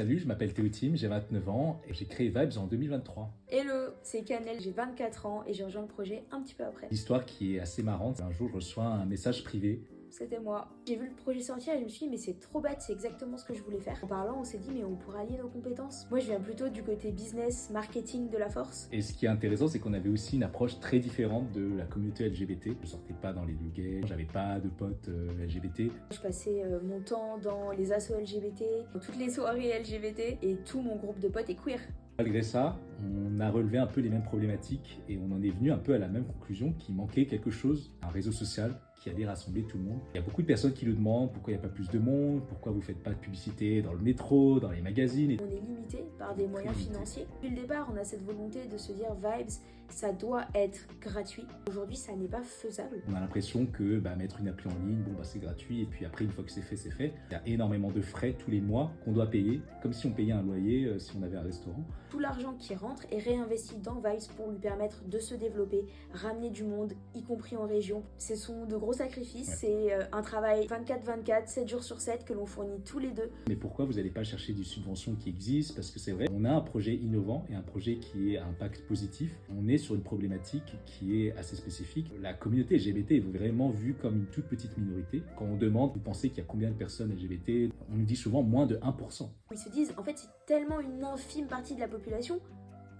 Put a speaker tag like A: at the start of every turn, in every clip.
A: Salut, je m'appelle Théotime, j'ai 29 ans et j'ai créé Vibes en 2023.
B: Hello, c'est Canel, j'ai 24 ans et j'ai rejoint le projet un petit peu après.
A: L'histoire qui est assez marrante, un jour je reçois un message privé.
B: C'était moi. J'ai vu le projet sortir et je me suis dit mais c'est trop bête, c'est exactement ce que je voulais faire. En parlant, on s'est dit mais on pourrait allier nos compétences. Moi je viens plutôt du côté business, marketing de la force.
A: Et ce qui est intéressant, c'est qu'on avait aussi une approche très différente de la communauté LGBT. Je sortais pas dans les lieux gays, j'avais pas de potes LGBT.
B: Je passais mon temps dans les assos LGBT, dans toutes les soirées LGBT et tout mon groupe de potes est queer.
A: Malgré ça, on a relevé un peu les mêmes problématiques et on en est venu un peu à la même conclusion qu'il manquait quelque chose, un réseau social qui allait rassembler tout le monde. Il y a beaucoup de personnes qui nous demandent pourquoi il n'y a pas plus de monde, pourquoi vous ne faites pas de publicité dans le métro, dans les magazines.
B: On est limité par des moyens financiers. Depuis le départ, on a cette volonté de se dire Vibes, ça doit être gratuit. Aujourd'hui, ça n'est pas faisable.
A: On a l'impression que mettre une appli en ligne, c'est gratuit et puis après une fois que c'est fait, c'est fait. Il y a énormément de frais tous les mois qu'on doit payer, comme si on payait un loyer si on avait un restaurant.
B: Tout l'argent qui rentre est réinvesti dans Vibes pour lui permettre de se développer, ramener du monde, y compris en région. Ce sont de gros sacrifices, c'est un travail 24/24, 7 jours sur 7 que l'on fournit tous les deux.
A: Mais pourquoi vous n'allez pas chercher des subventions qui existent? Parce que c'est vrai, on a un projet innovant et un projet qui est à impact positif. On est sur une problématique qui est assez spécifique. La communauté LGBT est vraiment vue comme une toute petite minorité. Quand on demande, vous pensez qu'il y a combien de personnes LGBT? On nous dit souvent moins de 1%.
B: Ils se disent, en fait, c'est tellement une infime partie de la population,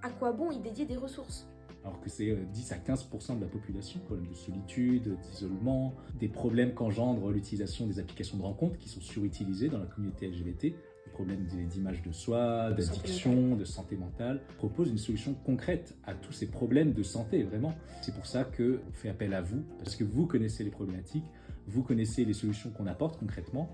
B: à quoi bon y dédier des ressources?
A: Alors que c'est 10 à 15% de la population, problèmes de solitude, d'isolement, des problèmes qu'engendre l'utilisation des applications de rencontres qui sont surutilisées dans la communauté LGBT, des problèmes d'image de soi, d'addiction, de santé mentale. On propose une solution concrète à tous ces problèmes de santé, vraiment. C'est pour ça qu'on fait appel à vous, parce que vous connaissez les problématiques, vous connaissez les solutions qu'on apporte concrètement.